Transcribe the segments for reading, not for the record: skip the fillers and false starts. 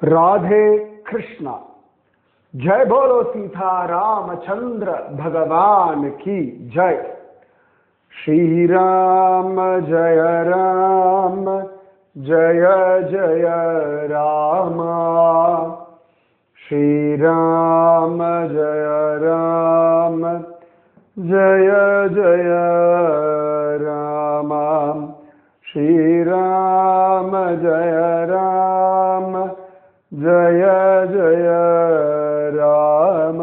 राधे कृष्णा। जय बोलो सीता रामचंद्र भगवान की जय। श्री राम जय राम जय जय राम। श्री राम जय राम जय जय राम। श्री राम जय राम जय जय राम।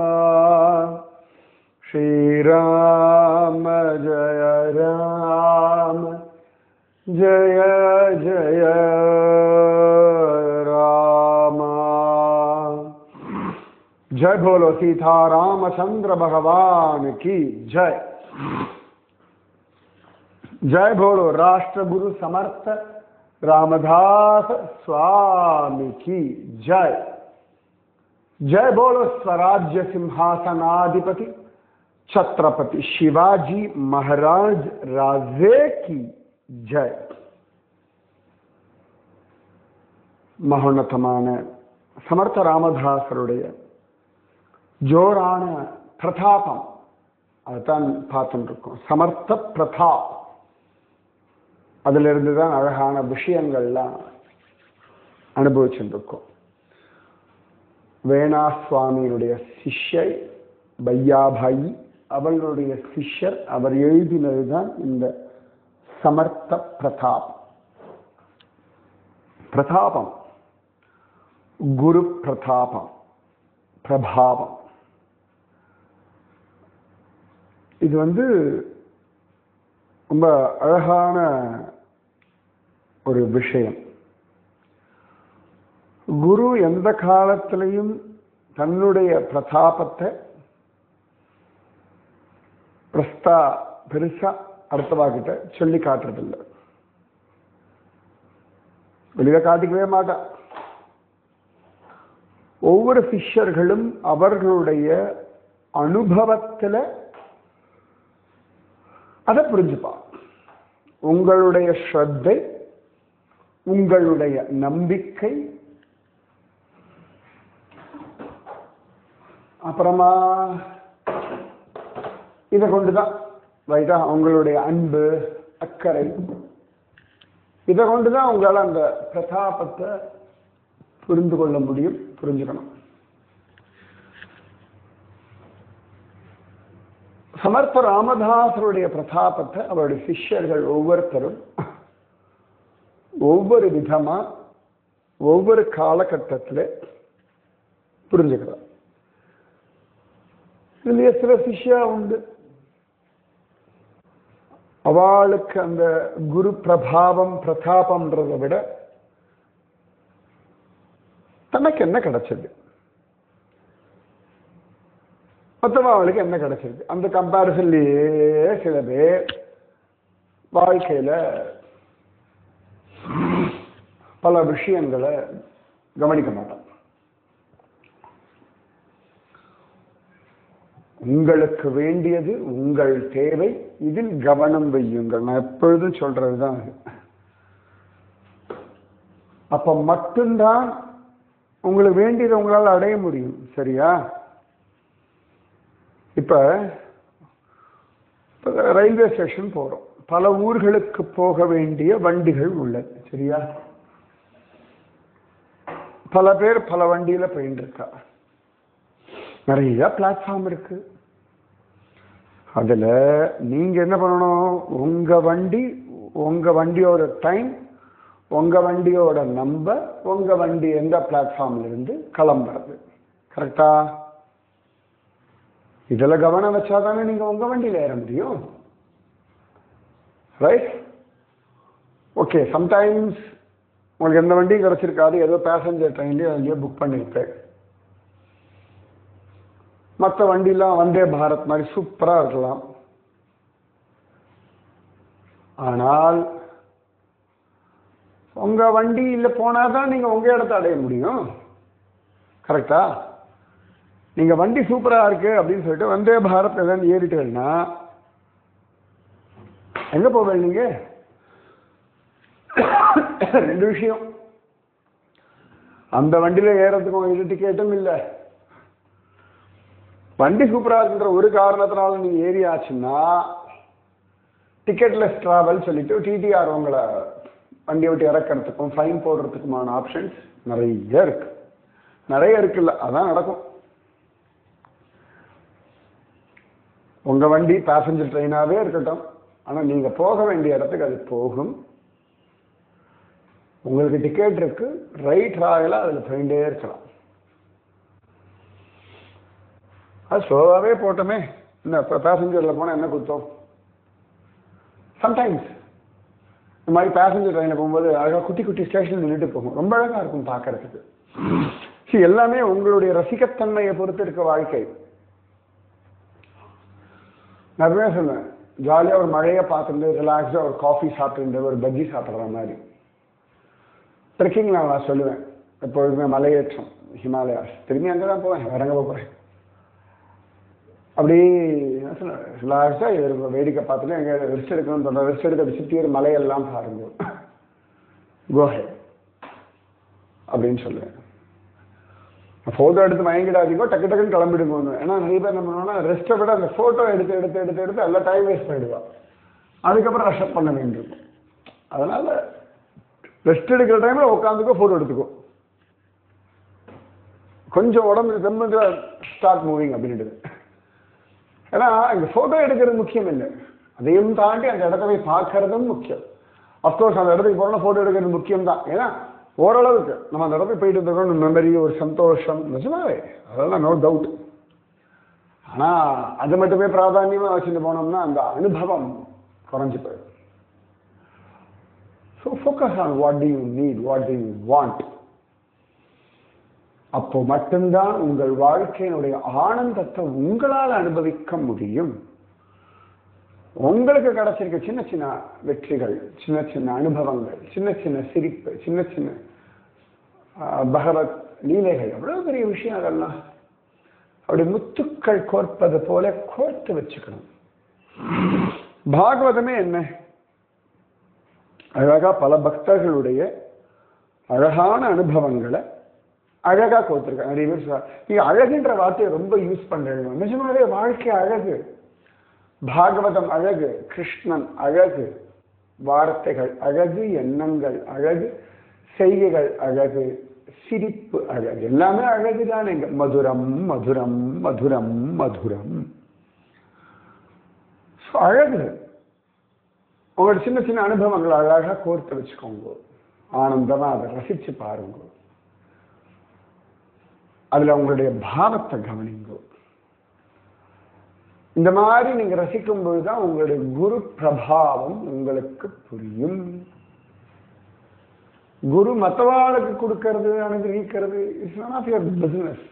श्री राम जय राम जय जय राम। जय बोलो सीता रामचंद्र भगवान की जय। जय बोलो राष्ट्र गुरु समर्थ रामदास स्वामी की जय। जय बोलो स्वराज्य सिंहासनाधिपति छत्रपति शिवाजी महाराज राजे की जय। மகோன்னதமான சமர்த்த ராமதாசருடைய ஜோரான பிரதாபம் அதுதான் பார்த்துட்டு இருக்கோம். சமர்த்த பிரதாப், அதுல இருந்து தான் அழகான விஷயங்கள்லாம் அனுபவிச்சுட்டு இருக்கோம். வேணா சுவாமியினுடைய சிஷ்யை பையாபாயி, அவர்களுடைய சிஷ்யர், அவர் எழுதினதுதான் இந்த சமர்த்த பிரதாப். பிரதாபம் குரு பிரதாபம், பிரபாவம். இது ரொம்ப அழகான ஒரு விஷயம். குரு எந்த காலத்திலையும் தன்னுடைய பிரதாபத்தை பெருசா அடுத்தவாக்கிட்ட சொல்லி காட்டுறதில்லை, வெளியில காட்டிக்கவே மாட்டான். ஒவ்வொரு சிஷ்யர்களும் அவர்களுடைய அனுபவத்துல அதை புரிஞ்சுப்பான். உங்களுடைய ஸ்ரத்தை, உங்களுடைய நம்பிக்கை, அப்புறமா இதை கொண்டுதான் ரைட்டா, உங்களுடைய அன்பு அக்கறை, இதை கொண்டுதான் உங்களால் அந்த பிரதாபத்தை புரிந்து கொள்ள முடியும், புரிஞ்சுக்கணும். சமர்த்த ராமதாசருடைய பிரதாபத்தை அவருடைய சிஷ்யர்கள் ஒவ்வொருத்தரும் ஒவ்வொரு விதமா ஒவ்வொரு காலகட்டத்தில் புரிஞ்சுக்கிறார். இதுலயே சில சிஷ்யா உண்டு, அவளுக்கு அந்த குரு பிரபாவம் பிரதாபம்ன்றதை விட தனக்கு என்ன கிடைச்சது, மொத்தமா அவளுக்கு என்ன கிடைச்சிருக்கு, அந்த கம்பாரிசன்லயே சில பேர் வாழ்க்கையில பல விஷயங்களை கவனிக்க மாட்டாங்க. உங்களுக்கு வேண்டியது உங்கள் தேவை, இதில் கவனம் வையுங்கள். நான் எப்பொழுதும் சொல்றதுதான் அது. அப்ப மட்டும்தான் உங்களுக்கு வேண்டியதை உங்களால் அடைய முடியும். சரியா? இப்ப ரயில்வே ஸ்டேஷன் போறோம், பல ஊர்களுக்கு போக வேண்டிய வண்டிகள் உள்ளது. சரியா? பல பேர் பல வண்டியில போயிட்டு இருக்கா, நிறைய பிளாட்ஃபார்ம் இருக்கு. அதுல நீங்க என்ன பண்ணணும், உங்க வண்டியோட டைம், உங்க வண்டியோட நம்பர், உங்க வண்டி எந்த பிளாட்ஃபார்ம்ல இருந்து கிளம்புறது, கரெக்டா? இதுல கவனம் வச்சாதானே நீங்க உங்க வண்டியில ஏற முடியும். ரைட்? ஓகே, சம்டைம்ஸ் உங்களுக்கு எந்த வண்டியும் கிடைச்சிருக்காது, ஏதோ பேசஞ்சர் ட்ரெயின்லயோ அதுலயோ புக் பண்ணிருப்பேன். மற்ற வண்டிலாம் வந்தே பாரத் மாதிரி சூப்பரா இருக்கலாம். ஆனால் உங்க வண்டியில போனாதான் நீங்க உங்க இடத்தை அடைய முடியும். கரெக்டா? நீங்க வண்டி சூப்பரா இருக்கு அப்படின்னு சொல்லிட்டு வந்தே பாரத் ஏதாவது ஏறிட்டேன்னா எங்க போவேன் நீங்க? ரெண்டு விஷயம். அந்த வண்டியில ஏறதுக்கும் இது டிக்கெட்டும் இல்லை. வண்டி சூப்பரா இருக்குன்ற ஒரு காரணத்தினால நீங்க ஏறியாச்சுன்னா டிக்கெட்லெஸ் டிராவல் சொல்லிட்டு டிடிஆர் உங்களை வண்டியை விட்டு இறக்கிறதுக்கும் ஃபைன் போடுறதுக்குமான ஆப்ஷன்ஸ் நிறைய இருக்குல்ல. அதான் நடக்கும். உங்க வண்டி பேசஞ்சர் ட்ரெயினாவே இருக்கட்டும், ஆனா நீங்க போக வேண்டிய இடத்துக்கு அது போகும். உங்களுக்கு டிக்கெட் இருக்கு, ரைட் ராயலா அதுல போயிட்டே இருக்கலாம். அது ஸ்லோவாவே போட்டோமே, இந்த பேசஞ்சர்ல போனா என்ன குத்தம்? சம்டைம்ஸ் இந்த மாதிரி பேசஞ்சர் ட்ரெயினில் போகும்போது அழகாக குட்டி குட்டி ஸ்டேஷன் நின்றுட்டு போகும், ரொம்ப அழகா இருக்கும் பார்க்கறதுக்கு. எல்லாமே உங்களுடைய ரசிகத்தன்மையை பொறுத்து இருக்க வாழ்க்கை. நிறைய சொன்னேன், ஜாலியாக ஒரு மழையை பார்த்துட்டு ரிலாக்ஸாக ஒரு காஃபி சாப்பிட்டு ஒரு பஜ்ஜி சாப்பிட்ற மாதிரி. ட்ரெக்கிங் நான் சொல்லுவேன், எப்பொழுதுமே மலையேற்றம் ஹிமாலயாஸ், திரும்பி அங்கே தான் போவேன், இறங்க போகிறேன். அப்படி என்ன சொன்ன ரிலாக்ஸாக வேடிக்கை பார்த்துட்டு எங்கே ரெஸ்ட் எடுக்கணும்னு சொல்கிறேன். ரெஸ்ட் எடுக்க சுற்றி ஒரு மலையெல்லாம் பாருங்க, கோஹே அப்படின்னு சொல்லுவேன். ஃபோட்டோ எடுத்து மயங்கிடாதீங்கோ, டக்கு டக்குன்னு கிளம்பிடுங்க. ஏன்னா நிறைய பேர் என்ன பண்ணுவோம்னா ரெஸ்ட்டை விட அந்த ஃபோட்டோ எடுத்து எடுத்து எடுத்து எடுத்து எல்லாம் டைம் வேஸ்ட் பண்ணிடுவான். அதுக்கப்புறம் ரெஸ்ட் பண்ண வேண்டியிருக்கும். அதனால ரெஸ்ட் எடுக்கிற டைமில் உட்காந்துக்கோ, ஃபோட்டோ எடுத்துக்கோ. கொஞ்சம் உடம்பு ரொம்ப ஸ்டார்ட் மூவிங் அப்படின்ட்டு. ஏன்னா இங்கே ஃபோட்டோ எடுக்கிறது முக்கியம் இல்லை, அதையும் தாண்டி அந்த இடத்த போய் பார்க்கறதும் முக்கியம். அஃப்கோர்ஸ் அந்த இடத்துக்கு போகிறோம்னா ஃபோட்டோ எடுக்கிறது முக்கியம் தான். ஏன்னா ஓரளவுக்கு நம்ம அந்த இடத்துக்கு போயிட்டு இருக்கோம், மெமரி, ஒரு சந்தோஷம், நிஜமாவே அதெல்லாம் நோ டவுட். ஆனால் அது மட்டுமே பிராதானியமாக வச்சுட்டு போனோம்னா அந்த அனுபவம் குறைஞ்சி போயிடும். So focus on what to you need, what to you want. அப்போ மட்டும்தான் உங்கள் வாழ்க்கையினுடைய ஆனந்தத்தை உங்களால் அனுபவிக்க முடியும். உங்களுக்கு கிடைச்சிருக்க சின்ன சின்ன வெற்றிகள், சின்ன சின்ன அனுபவங்கள், சின்ன சின்ன சிரிப்பு, சின்ன சின்ன பகவத் லீலைகள், எவ்வளவு பெரிய விஷயம் அதெல்லாம். அப்படி முத்துக்கள் கோர்ப்பது போல கோர்த்து வச்சுக்கணும். பாகவதமே என்ன அழகா பல பக்தர்களுடைய அழகான அனுபவங்களை அழகா கோர்த்திருக்காங்க. நிறைய பேர் நீங்க அழகுன்ற வார்த்தையை ரொம்ப யூஸ் பண்றீங்க. நிஜமாவே வாழ்க்கை அழகு, பாகவதம் அழகு, கிருஷ்ணன் அழகு, வார்த்தைகள் அழகு, எண்ணங்கள் அழகு, செய்கைகள் அழகு, சிரிப்பு அழகு, எல்லாமே அழகுதான். எங்க மதுரம் மதுரம் மதுரம் மதுரம் அழகு. உங்களோட சின்ன சின்ன அனுபவங்களை அழகா கோர்த்து வச்சுக்கோங்க. ஆனந்தமா அதை ரசிச்சு பாருங்க. அதுல உங்களுடைய பாவத்தை கவனிங்க. இந்த மாதிரி நீங்க ரசிக்கும் பொழுதுதான் உங்களுடைய குரு பிரபாவம் உங்களுக்கு புரியும். குரு மற்றவாளுக்கு கொடுக்கறது, அனுகிரகிக்கிறது, it's not of your business.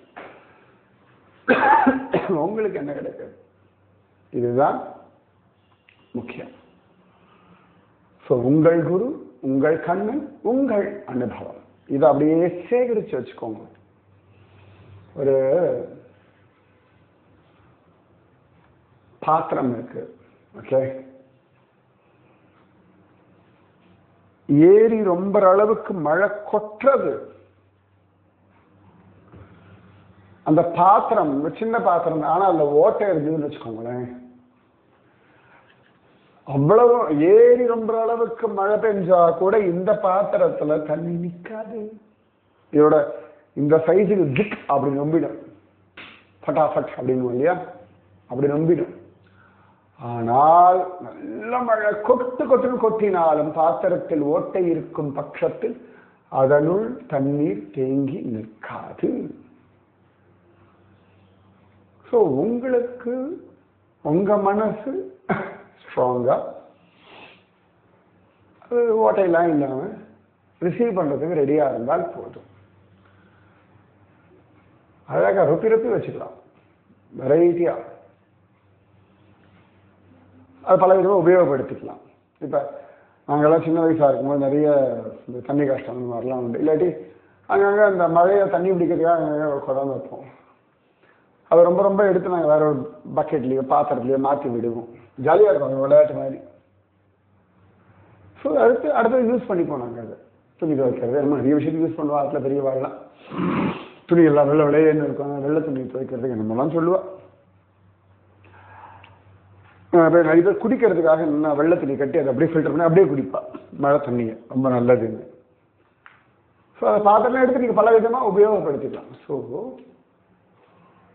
உங்களுக்கு என்ன கிடைக்கிறது, இதுதான் முக்கியம். ஸோ உங்கள் குரு, உங்கள் கண்ணன், உங்கள் அனுபவம், இதை அப்படியே சேகரிச்சு வச்சுக்கோங்க. ஒரு பாத்திரம் இருக்கு, ஓகே, ஏரி ரொம்ப அளவுக்கு மழை கொட்டுறது. அந்த பாத்திரம் சின்ன பாத்திரம், ஆனா அதுல ஓட்டை இருக்குதுன்னு வச்சுக்கோங்களேன். அவ்வளவு ஏரி ரொம்ப அளவுக்கு மழை பெஞ்சா கூட இந்த பாத்திரத்துல தண்ணி நிக்காது. இதோட இந்த சைஸுக்கு ஜிக் அப்படி நம்பிடும், பட்டாஃபட் அப்படின்னு இல்லையா, அப்படி நம்பிடும். ஆனால் நல்ல மழை கொட்டு கொட்டுன்னு கொட்டினாலும் பாத்திரத்தில் ஓட்டை இருக்கும் பட்சத்தில் அதனுள் தண்ணீர் தேங்கி நிற்காது. ஸோ உங்களுக்கு உங்க மனசு ஸ்ட்ராங்கா, அது ஓட்டையெல்லாம் இல்லாம ரிசீவ் பண்றதுக்கு ரெடியா இருந்தால் போதும். அழகா ரொப்பி ரொப்பி வச்சுக்கலாம், வெரைட்டியா. அது பல விதமாக உபயோகப்படுத்திக்கலாம். இப்போ நாங்கள்லாம் சின்ன வயசாக இருக்கும்போது நிறைய இந்த தண்ணி கஷ்டம் அந்த மாதிரிலாம் உண்டு. இல்லாட்டி அங்கங்கே அந்த மழையை தண்ணி பிடிக்கிறதுக்காக அங்கங்கே ஒரு குடம் வைப்போம். அதை ரொம்ப ரொம்ப எடுத்து நாங்கள் வேற ஒரு பக்கெட்லேயோ பாத்திரத்துலையோ மாற்றி விடுவோம். ஜாலியாக இருக்கும், விளையாட்டு மாதிரி. ஸோ அடுத்தது யூஸ் பண்ணிப்போம் நாங்கள் அதை. துணி துவைக்கிறது நம்ம நிறைய விஷயத்துக்கு யூஸ் பண்ணுவா. அதில் பெரியவாள்லாம் துணி எல்லாம் வெள்ளை விளையன்னு இருக்கும், வெள்ளை துணி துவைக்கிறதுக்கு நம்மலாம் சொல்லுவா. நிறைய பேர் குடிக்கிறதுக்காக என்ன வெள்ளை துணி கட்டி அதை அப்படியே ஃபில்டர் பண்ணி அப்படியே குடிப்பா மழை தண்ணியை, ரொம்ப நல்லதுன்னு. ஸோ அதை பாத்திரம் எடுத்து நீங்கள் பல விதமாக உபயோகப்படுத்திக்கலாம். ஸோ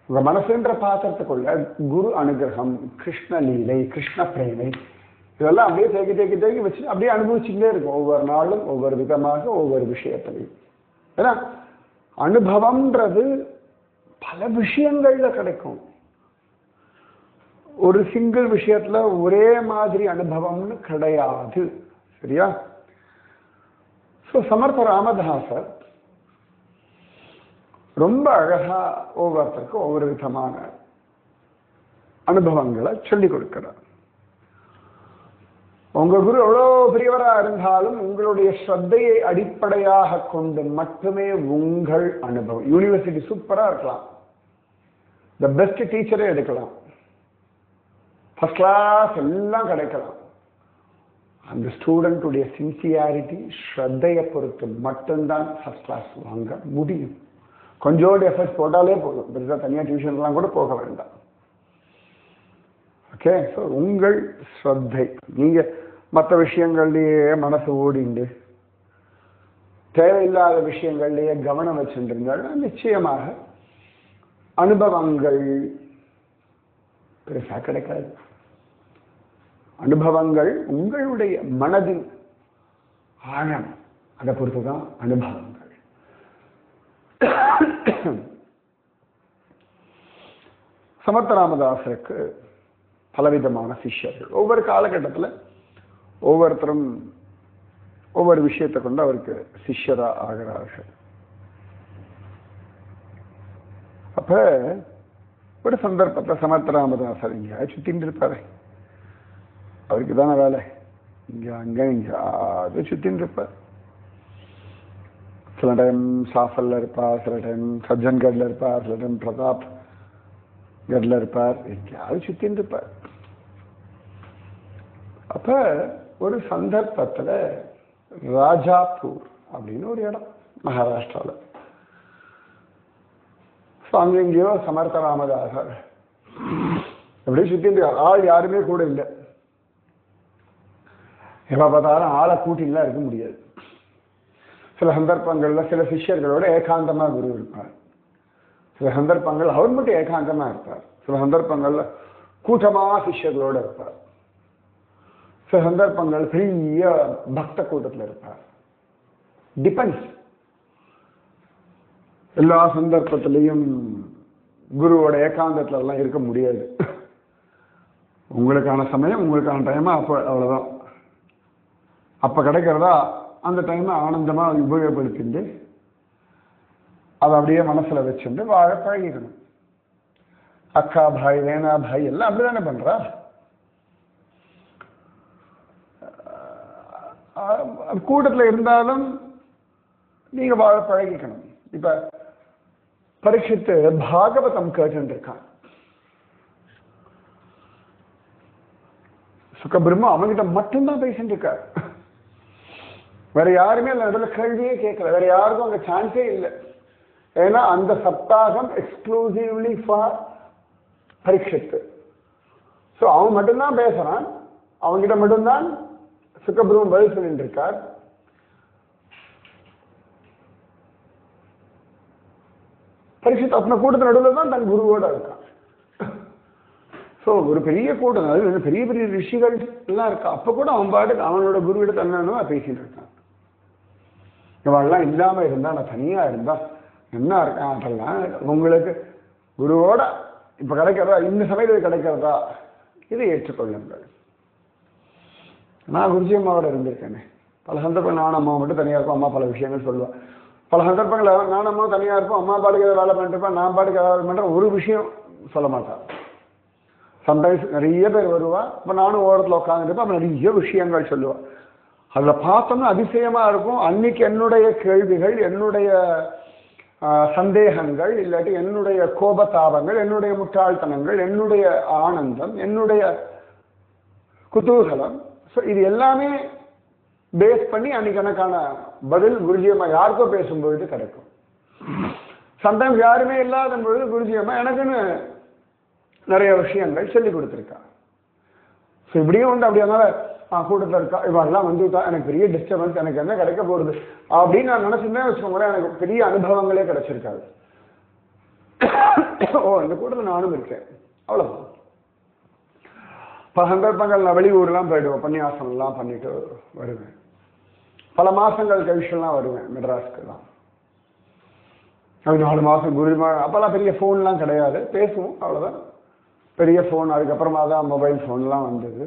உங்க மனசுன்ற பாத்திரத்துக்குள்ள குரு அனுகிரகம், கிருஷ்ண லீலை, கிருஷ்ண பிரேமை இதெல்லாம் அப்படியே தேக்கி வச்சு அப்படியே அனுபவிச்சுட்டே இருக்கும். ஒவ்வொரு நாளும் ஒவ்வொரு விதமாக ஒவ்வொரு விஷயத்திலையும். ஏன்னா அனுபவம்ன்றது பல விஷயங்கள்ல கிடைக்கும். ஒரு சிங்கிள் விஷயத்துல ஒரே மாதிரி அனுபவம்னு கிடையாது. சரியா? ஸோ சமர்த்த ராமதாசர் ரொம்ப அழகா ஒவ்வொருத்தருக்கும் ஒவ்வொரு விதமான அனுபவங்களை சொல்லிக் கொடுக்கிறார். உங்க குரு எவ்வளோ பெரியவரா இருந்தாலும் உங்களுடைய ஸ்ரத்தையை அடிப்படையாக கொண்டு மட்டுமே உங்கள் அனுபவம். யூனிவர்சிட்டி சூப்பரா இருக்கலாம், த பெஸ்ட் டீச்சரே எடுக்கலாம், ஃபர்ஸ்ட் கிளாஸ் எல்லாம் கிடைக்கலாம். அந்த ஸ்டூடெண்ட்டுடைய சின்சியாரிட்டி, ஸ்ரத்தையை பொறுத்து மட்டும்தான் ஃபர்ஸ்ட் கிளாஸ் வாங்க முடியும். கொஞ்சோண்டு எஃபர்ட்ஸ் போட்டாலே போதும், பெருசாக தனியாக டியூஷன்லாம் கூட போக வேண்டாம். ஓகே? ஸோ உங்கள் ஸ்ரத்தை, நீங்க மற்ற விஷயங்கள்லேயே மனசு ஓடிண்டு தேவையில்லாத விஷயங்கள்லேயே கவனம் வச்சுருந்தாங்கன்னா நிச்சயமாக அனுபவங்கள் பெருசாக கிடைக்காது. அனுபவங்கள் உங்களுடைய மனதின் ஆழம், அதை பொறுத்து தான் அனுபவங்கள். சமர்த்த ராமதாசருக்கு பலவிதமான சிஷ்யர்கள். ஒவ்வொரு காலகட்டத்தில் ஒவ்வொருத்தரும் ஒவ்வொரு விஷயத்தை கொண்டு அவருக்கு சிஷ்யரா ஆகிறார்கள். அப்ப ஒரு சந்தர்ப்பத்தில் சமர்த்த ராமதாசர் இங்க சுத்தின்னு இருப்பாரு. அவருக்கு தானே வேலை, இங்க அங்க இங்க அது சுத்தின்னு இருப்பார். சில டைம் சாஃபல்ல இருப்பார், சில டைம் சஜ்ஜன்கட்ல இருப்பார், சில டைம் பிரதாப் கட்ல இருப்பார், எங்கேயாவது சுத்தின்னு இருப்பார். அப்ப ஒரு சந்தர்ப்பத்துல ராஜாப்பூர் அப்படின்னு ஒரு இடம் மகாராஷ்டிரால, அங்கெங்கயோ சமர்த்த ராமதாசர் அப்படியே சுத்திட்டு ஆள் யாருமே கூட இல்லை. எப்ப பார்த்தாலும் ஆளை கூட்டிலாம் இருக்க முடியாது. சில சந்தர்ப்பங்கள்ல சில சிஷ்யர்களோட ஏகாந்தமா குரு இருப்பார், சில சந்தர்ப்பங்கள் அவர் மட்டும் ஏகாந்தமா இருப்பார், சில சந்தர்ப்பங்கள்ல கூட்டமா சிஷ்யர்களோட இருப்பார், சில சந்தர்ப்பங்கள் பெரிய பக்த கூட்டத்தில் இருப்பார். டிபெண்ட்ஸ். எல்லா சந்தர்ப்பத்திலையும் குருவோட ஏகாந்தத்துல எல்லாம் இருக்க முடியாது. உங்களுக்கான சமயம், உங்களுக்கான டைமா அப்ப அவ்வளவுதான். அப்ப கிடைக்கிறதா அந்த டைமை ஆனந்தமா உபயோகப்படுத்திட்டு அதை அப்படியே மனசுல வச்சுட்டு வாழ பழகிக்கணும். அக்கா பாய், வேணா பாய் எல்லாம் அப்படிதானே பண்றா. கூட்டத்துல இருந்தாலும் நீங்க வாழ பழகிக்கணும். இப்ப பரீட்சித்து பாகவதம் கேட்டு இருக்கான். சுகபிரம்மா அவங்கிட்ட மட்டும்தான் பேசிட்டு இருக்காரு. வேற யாருமே அந்த இடத்துல கேள்வியே கேட்கல, வேற யாருக்கும் அங்க சான்ஸே இல்லை. ஏன்னா அந்த சப்தாகம் எக்ஸ்க்ளூசிவ்லி ஃபார் பரீட்சித்து. ஸோ அவன் மட்டும்தான் பேசுறான், அவங்கிட்ட மட்டும்தான் சுகபிரம்மம் பதில் சொல்லிட்டு இருக்கார். பரீட்சித்து அப்பன கூட்டத்தின் நடுவில் தான் தன் குருவோட இருக்கான். ஸோ ஒரு பெரிய கூட்டம், அது பெரிய பெரிய ரிஷிகள் எல்லாம் இருக்கா. அப்ப கூட அவன் பாட்டுக்கு அவனோட குருவிட தன்னா பேசிட்டு இருக்கான். இவெல்லாம் இல்லாம இருந்தா, நான் தனியா இருந்தா என்ன இருக்கான். அதெல்லாம் உங்களுக்கு குருவோட இப்ப கிடைக்கிறதா, இந்த சமயத்தில் கிடைக்கிறதா, இதை ஏற்றுக்கொள்ளுங்கள். நான் குருஜி அம்மாவோட இருந்திருக்கேனே. பல சந்தர்ப்பங்கள் நானும் அம்மா மட்டும் தனியா இருப்போம், அம்மா பல விஷயங்கள் சொல்லுவேன். பல சந்தர்ப்பங்கள் நானும் அம்மா தனியா இருப்போம், அம்மா பாட்டுக்கு ஏதாவது வேலை பண்ணிட்டு இருப்பேன், நான் பாட்டுக்கு ஏதாவது பண்றேன், ஒரு விஷயம் சொல்ல மாட்டான். சம்டைம்ஸ் நிறைய பேர் வருவா, இப்போ நானும் ஓரத்தில் உட்காந்துருப்பேன், அப்போ நிறைய விஷயங்கள் சொல்லுவாள். அதில் பார்த்தோம்னா அதிசயமா இருக்கும். அன்னைக்கு என்னுடைய கேள்விகள், என்னுடைய சந்தேகங்கள், இல்லாட்டி என்னுடைய கோபதாபங்கள், என்னுடைய முட்டாள்தனங்கள், என்னுடைய ஆனந்தம், என்னுடைய குதூகலம், ஸோ இது எல்லாமே பேஸ் பண்ணி அன்னைக்கு எனக்கான பதில் குருஜி அம்மா யாருக்கோ பேசும்பொழுது கிடைக்கும். சம்டைம்ஸ் யாருமே இல்லாத பொழுது குருஜி அம்மா எனக்குன்னு நிறைய விஷயங்கள் சொல்லி கொடுத்துருக்கா. ஸோ இப்படியும் உண்டு. அப்படி அதனால கூட்டத்தில் இருக்கா இவெல்லாம் வந்துட்டா எனக்கு பெரிய டிஸ்டர்பன்ஸ், எனக்கு என்ன கிடைக்க போகுது அப்படின்னு நான் நினைச்சிருந்தேன் வச்சுக்கோங்களேன், எனக்கு பெரிய அனுபவங்களே கிடைச்சிருக்காது. ஓ இந்த கூட்டத்தில் நானும் இருக்கேன் அவ்வளோதான். பல சந்தர்ப்பங்கள் நான் வெளியூர்லாம் போயிடுவேன், உபன்யாசம்லாம் பண்ணிட்டு வருவேன். பல மாசங்கள் கழிச்சுலாம் வருவேன் மெட்ராஸ்க்குலாம். அது 4 மாசம் குருமா. அப்போல்லாம் பெரிய ஃபோன்லாம் கிடையாது, பேசுவோம் அவ்வளோதான். பெரிய ஃபோன் அதுக்கப்புறமா தான் மொபைல் ஃபோன்லாம் வந்தது.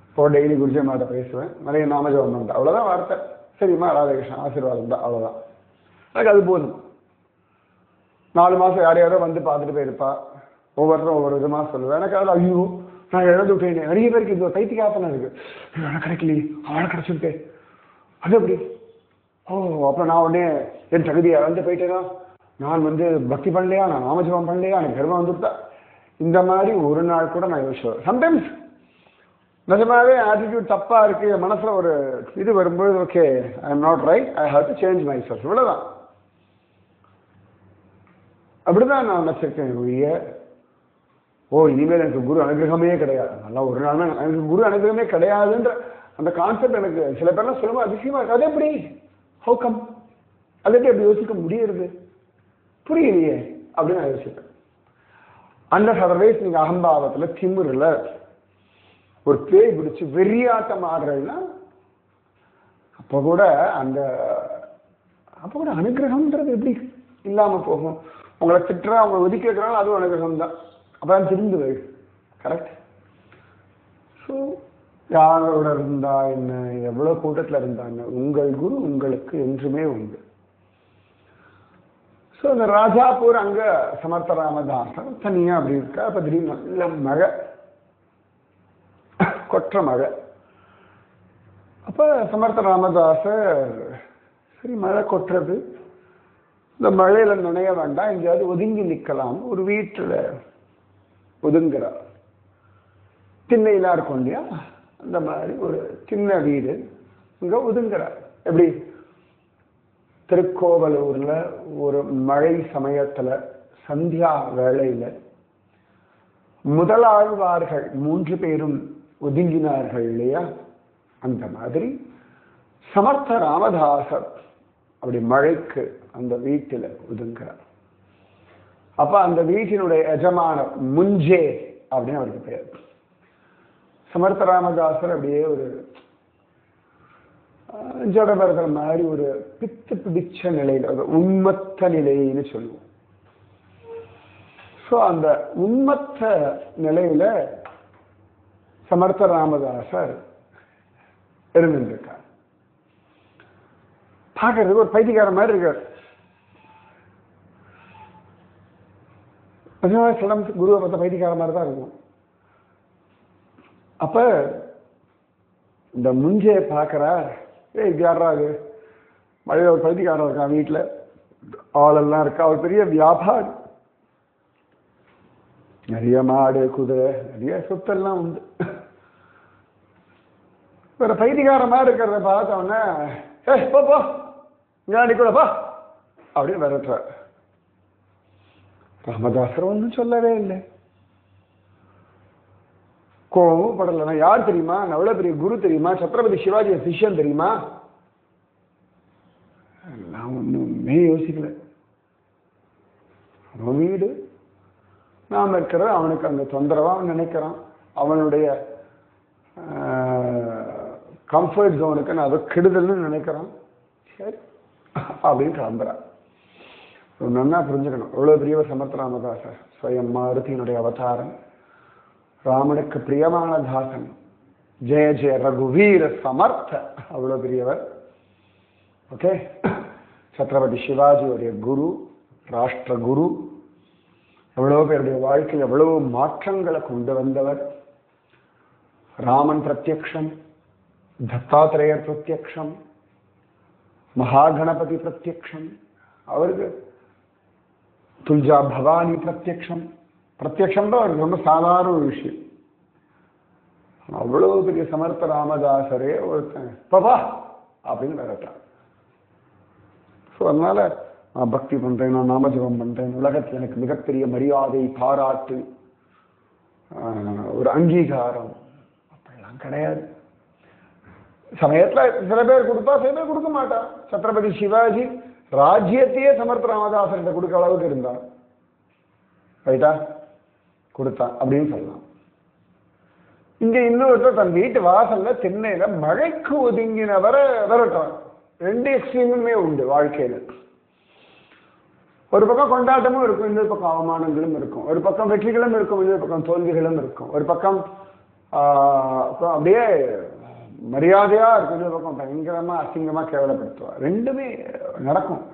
இப்போ டெய்லி குருஜி அம்மாட்ட பேசுவேன், நிறைய நாமஜபம் பண்ணுறேன், அவ்வளோதான் வார்த்தை. சரிம்மா ராதாகிருஷ்ணன் ஆசீர்வாதம் தான், அவ்வளோதான். எனக்கு அது போதும். 4 மாசம் யார் யாரோ வந்து பார்த்துட்டு போயிருப்பா, ஒவ்வொருத்தரும் ஒவ்வொரு விதமாக சொல்லுவேன். எனக்கு அதில் ஐயோ நான் இழந்து விட்டேன். நிறைய பேருக்கு இது தைத்தி காப்பனா இருக்கு, எனக்கு கிடைக்கலையே அவனை கிடைச்சிருக்கேன் அது எப்படி. ஓ அப்புறம் நான் உடனே என் தகுதியை இழந்து போயிட்டேனா, நான் வந்து பக்தி பண்ணலையா, நான் நாமஜபம் பண்ணலையா, எனக்கு கர்வம் வந்துட்டா. இந்த மாதிரி ஒரு நாள் கூட நான் யோசிச்சேன். சம்டைம்ஸ் நிஜமாவே ஆட்டிடியூட் தப்பா இருக்கு, என் மனசுல ஒரு இது வரும்போது okay I am not right, I have to change my self, இவ்வளவுதான். அப்படிதான் நான் நினைச்சிருக்கேன் ஒழிய ஓ இனிமேல் எனக்கு குரு அனுகிரகமே கிடையாது, நல்லா ஒரு நாள் எனக்கு குரு அனுகிரகமே கிடையாதுன்ற அந்த கான்செப்ட் எனக்கு சில பேர்லாம் சொல்லும்போது அதிசயமா இருக்கு. அது எப்படி, ஹவு கம், அது எப்படி அப்படி யோசிக்க முடியறது, புரியலையே அப்படின்னு நான் யோசிப்பேன். அந்த அதர்வைஸ் நீங்க அகம்பாவத்துல திமிரில் ஒரு பேய் பிடிச்சு வெறியாட்டம் ஆடுறதுன்னா அப்போ கூட அனுகிரகம்ன்றது எப்படி இல்லாம போகும். உங்களை திட்டுறா உங்களை ஒதுக்கி வைக்கிறாங்க, அதுவும் அனுகிரகம் தான். அப்பதான் திருந்து வை, கரெக்ட். ஸோ யாரோட இருந்தா என்ன, எவ்வளவு கூட்டத்தில் இருந்தாங்க, உங்கள் குரு உங்களுக்கு என்றுமே உண்டு. ஸோ இந்த ராஜாப்பூர் அங்க சமர்த்த ராமதாசர் தனியா அப்படி இருக்கா. அப்ப திடீர்னு நல்ல மழை, கொற்ற மழை. அப்ப சமர்த்த ராமதாசர் சரி மழை கொட்டுறது, இந்த மழையில நுழைய வேண்டாம், எங்கேயாவது ஒதுங்கி நிற்கலாம், ஒரு வீட்டுல ஒதுங்குறார். திண்ணையிலாம் இருக்கும் இல்லையா, அந்த மாதிரி ஒரு சின்ன வீடு, இங்க ஒதுங்குறார். எப்படி திருக்கோவலூர்ல ஒரு மழை சமயத்துல சந்தியா வேளையில முதலாழ்வார்கள் 3 பேரும் ஒதுங்கினார்கள் இல்லையா, அந்த மாதிரி சமர்த்த ராமதாசர் அப்படி மழைக்கு அந்த வீட்டில் ஒதுங்குறார். அப்ப அந்த வீட்டினுடைய எஜமான முஞ்சே அப்படின்னு அவருக்கு பெயர். சமர்த்த ராமதாசர் அப்படியே ஒரு ஜடபரதர் மாதிரி ஒரு பித்து பிடிச்ச நிலையில, உண்மத்த நிலைன்னு சொல்லுவோம். ஸோ அந்த உண்மத்த நிலையில சமர்த்த ராமதாசர் இருந்திருக்கார். பார்க்கறதுக்கு ஒரு பைத்தியக்கார மாதிரி இருக்கார். குருவை பார்த்த பைத்தியக்கார மாதிரி தான் இருக்கும். அப்ப இந்த முஞ்சையை பார்க்கிறார், இது யாராது மழையில ஒரு பைத்தியக்காரன் இருக்கான், வீட்டுல ஆளெல்லாம் இருக்கா, அவர் பெரிய வியாபாரி, நிறைய மாடு குதிரை நிறைய சொத்தெல்லாம் உண்டு. வேற பைத்தியக்காரமா இருக்கிறத பார்த்தவொன்னே போ இங்க கூடப்பா அப்படின்னு விரட்டுற. ராமதாசர் ஒன்றும் சொல்லவே இல்லை, கோபமும் படலை. யார் தெரியுமா, நான் எவ்வளவு பெரிய குரு தெரியுமா, சத்ரபதி சிவாஜி சிஷ்யன் தெரியுமா, நான் ஒண்ணுமே யோசிக்கல. அவன் வீடு, நாம இருக்கிற அவனுக்கு அந்த தொந்தரவா அவன் நினைக்கிறான், அவனுடைய கம்ஃபர்ட் ஜோனுக்கு நான் அதை கெடுதல்னு நினைக்கிறான், சரி அப்படின்னு கிளம்புறான். நல்லா புரிஞ்சுக்கணும், எவ்வளவு பெரிய சமர்த்த ராமதாசர், ஸ்வயம் மாருதியினுடைய அவதாரம், ராமனுக்கு பிரியமான தாசன், ஜெய ஜெய ரகுவீர சமர்த்த, அவ்வளவு பெரியவர். ஓகே, சத்ரபதி சிவாஜியுடைய குரு, ராஷ்டிர குரு, எவ்வளவு பேருடைய வாழ்க்கையில் எவ்வளவு மாற்றங்களை கொண்டு வந்தவர். ராமன் பிரத்யக்ஷம், தத்தாத்திரேயர் பிரத்யக்ஷம், மகாகணபதி பிரத்யக்ஷம், அவருக்கு துல்ஜா பவானி பிரத்யக்ஷம். பிரத்யக்ஷம் தான் அவருக்கு ரொம்ப சாதாரண ஒரு விஷயம். அவ்வளவு பெரிய சமர்த்த ராமதாசரே ஒருத்தன் பவா அப்படின்னு விரட்டான். ஸோ அதனால நான் பக்தி பண்றேன், நான் நாமஜபம் பண்றேன், உலகத்தில் எனக்கு மிகப்பெரிய மரியாதை, பாராட்டு, ஒரு அங்கீகாரம் அப்படிலாம் கிடையாது. சமயத்துல சில பேர் கொடுப்பா, சில பேர் கொடுக்க மாட்டா. சத்ரபதி சிவாஜி ராஜ்யத்தையே சமர்த்த ராமதாசர்கிட்ட கொடுக்க அளவுக்கு இருந்தான். ரைட்டா? கொடுத்தான் அப்படின்னு சொல்லலாம். இங்க இன்னொருத்தர் தன் வீட்டு வாசல்ல திண்ணையில மழைக்கு ஒதுங்கினவரை விரட்டுறான். ரெண்டு எக்ஸ்ட்ரீமுமே உண்டு வாழ்க்கையில. ஒரு பக்கம் கொண்டாட்டமும் இருக்கும், இன்னொரு பக்கம் அவமானங்களும் இருக்கும். ஒரு பக்கம் வெற்றிகளும் இருக்கும், இன்னொரு பக்கம் தோல்விகளும் இருக்கும். ஒரு பக்கம் அப்படியே மரியாதையா இருக்கும், இன்னொரு பக்கம் பயங்கரமா அசிங்கமா கேவலப்படுத்துவார். ரெண்டுமே நடக்கும்.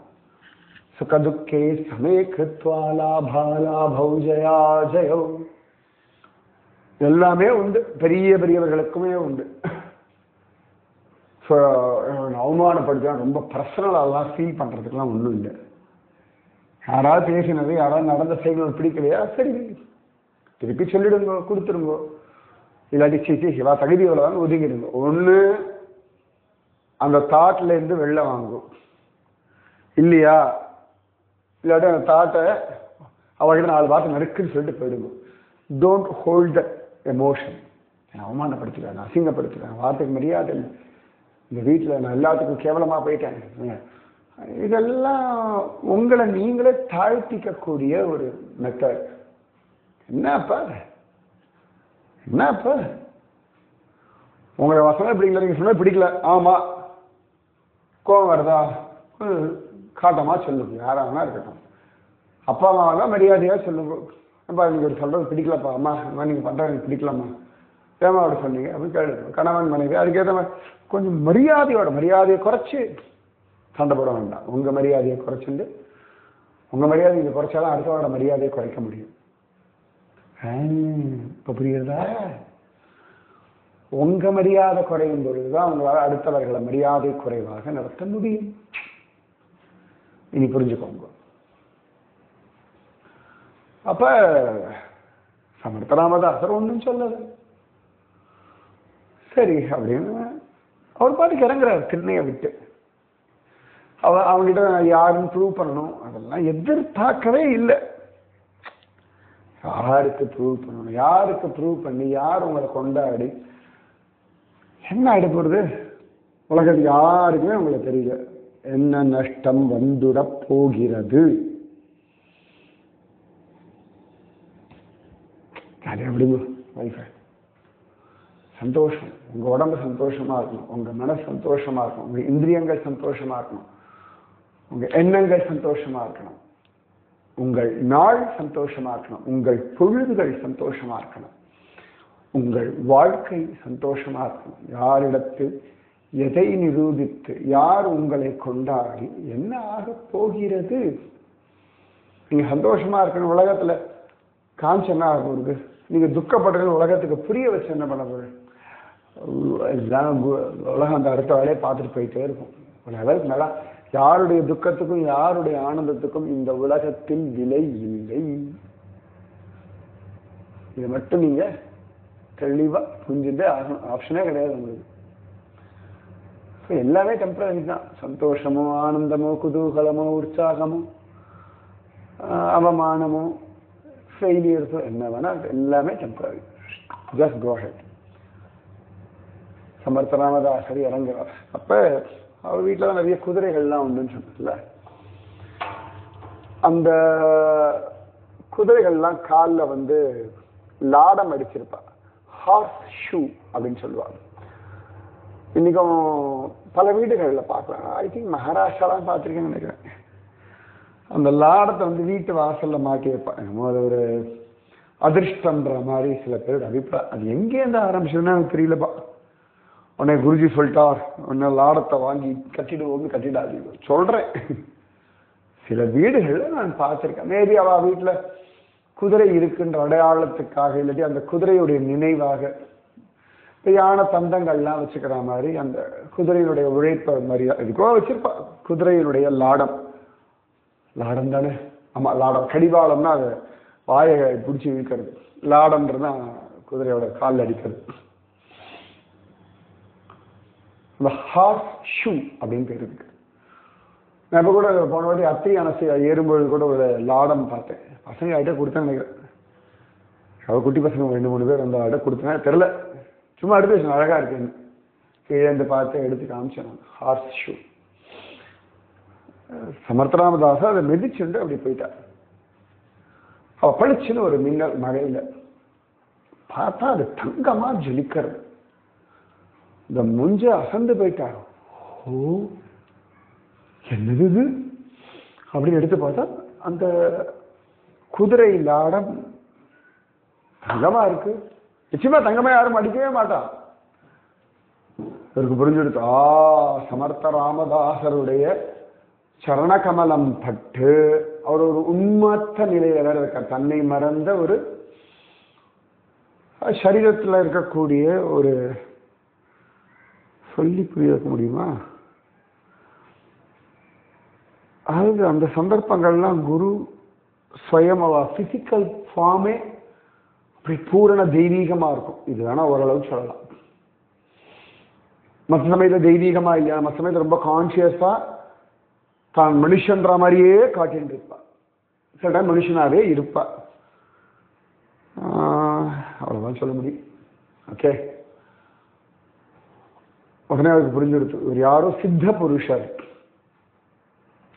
சுகதுக்கே சமே கிருத்வாலா பாலா பௌஜயா ஜயோ எல்லாமே உண்டு. பெரிய பெரியவர்களுக்குமே உண்டு. அவமானப்படுத்த ரொம்ப பர்சனலாலாம் ஃபீல் பண்றதுக்கெல்லாம் ஒன்றும் இல்லை. யாராவது பேசினது, யாராவது நடந்த செயல்கள் பிடிக்கலையா, சரி திருப்பி சொல்லிடுங்க, கொடுத்துருங்க. இல்லாட்டி சீச்சி சிவா தகுதி எவ்வளோதான் ஒதுங்கிடுங்க. ஒன்று அந்த தாட்ல இருந்து வெளில வாங்கும் இல்லையா, இல்லாட்டி அந்த தாட்டை அவர்கிட்ட 4 வார்த்தை நறுக்குன்னு சொல்லிட்டு போயிடுங்க. Don't hold the emotion. அவமானப்படுத்துவேன், அசிங்கப்படுத்துவேன், வார்த்தைக்கு மரியாதை இல்லை, இந்த வீட்டில் நான் எல்லாத்துக்கும் கேவலமா போயிட்டேன், இதெல்லாம் உங்களை நீங்களே தாழ்த்திக்கக்கூடிய ஒரு மெத்தட். என்னப்பா என்னப்பா உங்களை வசனம் பிடிக்கல, நீங்க சொன்ன பிடிக்கல, ஆமா கோபம் வருதா, காட்டமா சொல்லுங்க. யாராவது இருக்கட்டும், அப்பா அம்மாவெல்லாம் மரியாதையா சொல்லுங்க. அப்பா நீங்க ஒரு சொல்றது பிடிக்கலப்பா, அம்மா நீங்க பண்றது எனக்கு பிடிக்கலாமா, ஏமாவோட சொன்னீங்க அப்படின்னு கேள்வி. கணவன் மனைவி அதுக்கேற்ற மாதிரி கொஞ்சம் மரியாதையை குறைச்சி சண்டை போட வேண்டாம். உங்க மரியாதையை குறைச்சுண்டு, உங்க மரியாதை நீங்க குறைச்சாலும் அடுத்தவரோட மரியாதையை குறைக்க முடியும். இப்ப புரியுறதா? உங்க மரியாதை குறையும் பொழுதுதான் உங்களால் அடுத்தவர்களை மரியாதை குறைவாக நடத்த முடியும். இனி புரிஞ்சுக்கோங்க. அப்ப சமர்த்த ராமதாசர் ஒன்றும் சொல்லல. சரி அப்படின்னு அவர் பாட்டுக்கு இறங்குறாரு திண்ணையை விட்டு. அவங்ககிட்ட யாருன்னு ப்ரூவ் பண்ணணும் அதெல்லாம் எதிர்பார்க்கவே இல்லை. யாருக்கு ப்ரூவ் பண்ணணும், யாருக்கு ப்ரூவ் பண்ணி யார் உங்களை கொண்டாடி என்ன ஆயிட போறது? உலகத்துக்கு யாருக்குமே உங்களை தெரியல. என்ன நஷ்டம் வந்துட போகிறது? அது எப்படிங்க வைஃபை சந்தோஷம், உங்க உடம்பு சந்தோஷமா இருக்கணும், உங்க மனசு சந்தோஷமா இருக்கணும், உங்க இந்திரியங்கள் சந்தோஷமா இருக்கணும், உங்க எண்ணங்கள் சந்தோஷமா இருக்கணும், உங்கள் நாள் சந்தோஷமா இருக்கணும், உங்கள் பொழுதுகள் சந்தோஷமா இருக்கணும், உங்கள் வாழ்க்கை சந்தோஷமா இருக்கணும். யாரிடத்தில் எதை நிரூபித்து யார் உங்களை கொண்டாடி என்ன ஆக போகிறது? நீங்க சந்தோஷமா இருக்கணும். உலகத்துல காமிச்சு என்ன ஆக போகுது? நீங்க துக்கப்படுறது உலகத்துக்கு புரிய வச்சு என்ன பண்ண போகுது? உலகம் அந்த அடுத்த வேலையை பார்த்துட்டு போயிட்டே இருக்கும். ஒரு லெவலுக்கு நல்லா யாருடைய துக்கத்துக்கும் யாருடைய ஆனந்தத்துக்கும் இந்த உலகத்தில் விலை இல்லை. இதை மட்டும் நீங்க தெளிவா புரிஞ்சுட்டே ஆகணும். ஆப்ஷனே கிடையாது உங்களுக்கு. எல்லாமே டெம்பரரி தான். சந்தோஷமோ ஆனந்தமோ குதூகலமோ உற்சாகமோ அவமானமோ ஃபெயிலியர்ஸோ என்ன வேணா எல்லாமே temporary. Just go ahead. Samartha ராமதாசர் இறங்குறார். அப்ப அவர் வீட்டில் தான் நிறைய குதிரைகள்லாம் உண்டுன்னு சொன்னல. அந்த குதிரைகள்லாம் காலில் லாடம் அடிச்சிருப்பா, ஹார்ஸ் ஷூ அப்படின்னு சொல்லுவாங்க. இன்னைக்கும் பல வீடுகளில் பார்க்கலாம். ஐ திங்க் மகாராஷ்டிராலாம் பார்த்துருக்கேன்னு நினைக்கிறேன். அந்த லாடத்தை வீட்டு வாசல்ல மாட்டி வைப்பாங்க. அது ஒரு அதிர்ஷ்டன்ற மாதிரி சில பேரோட அபிப்பிராயம். அது எங்கேருந்து ஆரம்பிச்சதுன்னா எனக்கு தெரியலப்பா. உடனே குருஜி சொல்லிட்டார், உன்னை லாடத்தை வாங்கி கட்டிடுவோம்னு கட்டிடாதீங்க சொல்றேன். சில வீடுகள்ல நான் பார்த்திருக்கேன். மேபி அவ வீட்டுல குதிரை இருக்குன்ற அடையாளத்துக்காக இல்லாட்டி அந்த குதிரையுடைய நினைவாக யானை தந்தங்கள்லாம் வச்சுக்கிற மாதிரி அந்த குதிரையினுடைய உழைப்ப மாதிரியா இதுக்கோ வச்சிருப்பா. குதிரையினுடைய லாடம், லாடம் தானே? ஆமா லாடம். கடிவாளம்னா அதை வாயை பிடிச்சி இழுக்கிறது. லாடம்ன்றதுதான் குதிரையோட காலில் அடிக்கிறது. அந்த ஹார்ஸ் ஷூ அப்படின்னு பேர் இருக்கு. நான் இப்போ கூட போன வாட்டி அத்தை அனசை ஏறும்பொழுது கூட ஒரு லாடம் பார்த்தேன். பசங்க ஆகிட்ட கொடுத்தேன் நினைக்கிறேன். அவள் குட்டி பசங்க 2-3 பேர் அந்த ஆட கொடுத்தேன் தெரில, சும்மா எடுத்து வச்சு அழகா இருக்குன்னு கீழேந்து பார்த்து எடுத்து காமிச்சேன் நான். Hours shoe. சமர்த்தராமதாசா அதை மிதிச்சுண்டு அப்படி போயிட்டார். அவ பளிச்சுன்னு ஒரு மின்னல் மழையில பார்த்தா அது தங்கமா ஜொலிக்கிறது. இந்த முஞ்ச அசந்து போயிட்டார். ஓ என்னது இது அப்படின்னு எடுத்து பார்த்தா அந்த குதிரை லாடம் தங்கமா இருக்கு. நிச்சயமா தங்கமா யாரும் அடிக்கவே மாட்டான். இவருக்கு புரிஞ்சுடுத்து, சமர்த்த ராமதாசருடைய சரணகமலம் பட்டு அவர் ஒரு உண்மத்த நிலையில வேற இருக்கார். தன்னை மறந்த ஒரு சரீரத்தில் இருக்கக்கூடிய ஒரு, சொல்லி புரிய வைக்க முடியுமா, அதாவது அந்த சந்தர்ப்பங்கள்லாம் குரு ஸ்வயம் பிசிக்கல் ஃபார்மே அப்படி பூரண தெய்வீகமா இருக்கும். இது வேணா ஓரளவுக்கு சொல்லலாம். மற்ற சமயத்தில் தெய்வீகமா இல்லையா, மற்ற சமயத்தில் ரொம்ப கான்சியஸா தான் மனுஷன்ற மாதிரியே காட்டிட்டு இருப்பா. சில டைம் மனுஷனாவே இருப்பா. அவ்வளவுதான் சொல்ல முடியும். ஓகே, உடனே அவருக்கு புரிஞ்சுடுத்து, ஒரு யாரோ சித்த புருஷர்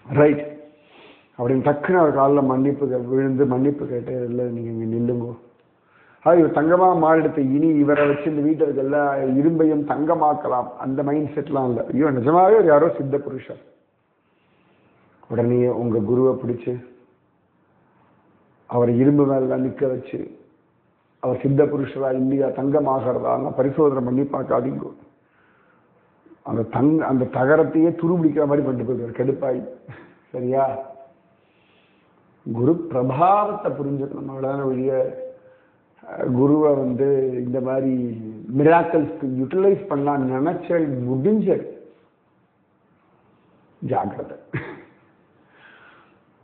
ரைட் அப்படின்னு டக்குன்னு அவர் காலில் மன்னிப்பு விழுந்து மன்னிப்பு கேட்டு, இல்லை நீங்க இங்க நில்லுங்கோ. இவர் தங்கமா மாறிடுத்து, இனி இவரை வச்சு இந்த வீட்டில் இருக்க எல்லா இரும்பையும் தங்கமாக்கலாம் அந்த மைண்ட் செட்லாம் இல்லை. ஐயோ நிஜமாவே ஒரு யாரோ சித்த புருஷர். உடனே உங்க குருவை பிடிச்சு அவரை இரும்பு மேல நிற்க வச்சு, அவர் சித்த புருஷரா இல்லையா தங்கமாகிறதா பரிசோதனை பண்ணி பார்க்காதீங்க. அந்த தகரத்தையே துருபிடிக்கிற மாதிரி பண்ணிட்டு போயிருக்காரு கெடுப்பாய். சரியா, குரு பிரபாவத்தை புரிஞ்சுக்கணும். அவ்வளவுதான ஒழிய குருவை இந்த மாதிரி மிராக்கல்ஸ்க்கு யூட்டிலைஸ் பண்ணலாம் நினைச்ச முடிஞ்சது. ஜாக்கிரதை.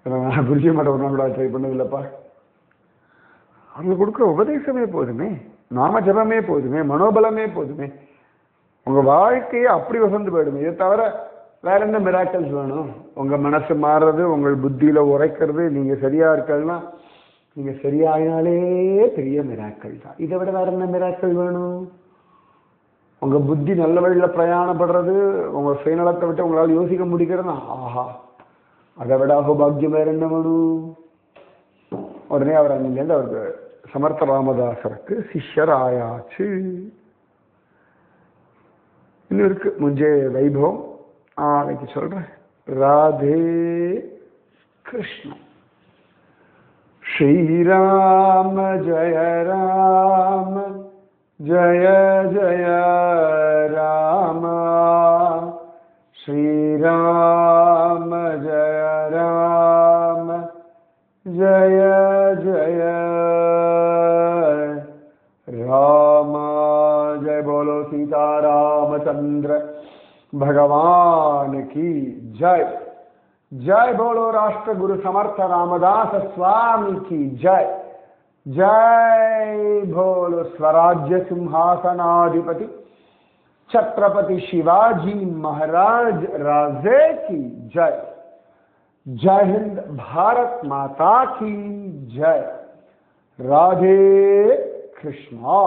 நான் குருஜி மாட்ட ஒரு நாள் கூட ட்ரை பண்ணதில்லப்பா. அவங்க கொடுக்குற உபதேசமே போதுமே, நாம ஜபமே போதுமே, மனோபலமே போதுமே, உங்க வாழ்க்கையை அப்படி வசந்து போயிடுமே. இதை தவிர வேற என்ன மிராக்கல்ஸ் வேணும்? உங்க மனசு மாறுறது, உங்கள் புத்தியில உரைக்கிறது, நீங்க சரியா இருக்கல்னா நீங்க சரியாயினாலே பெரிய மிராக்கள் தான். இதை விட வேற என்ன மிராக்கள் வேணும்? உங்க புத்தி நல்ல வழியில பிரயாணப்படுறது, உங்க சுயநலத்தை விட்டு உங்களால் யோசிக்க முடிக்கிறதுனா ஆஹா, அதை விட அகோபாகியம் வேற என்ன வேணும்? உடனே அவர் அங்கிருந்து அவருக்கு சமர்த்த ராமதாசருக்கு சிஷ்யர் ஆயாச்சு. இன்னும் இருக்கு முஞ்சே வைபவம், நாளைக்கு சொல்றேன். ராதே கிருஷ்ண. ஸ்ரீராம ஜய ராம ஜய ஜய ராம, ஸ்ரீராம ஜய ராம ஜய ஜய ராம. जय बोलो सीतारामचंद्र भगवान की जय. जय बोलो राष्ट्र गुरु समर्थ रामदास स्वामी की जय. जय बोलो स्वराज्य सिंहासनाधिपति छत्रपति शिवाजी महाराज राजे की जय. जय हिंद, भारत माता की जय. राधे कृष्णा.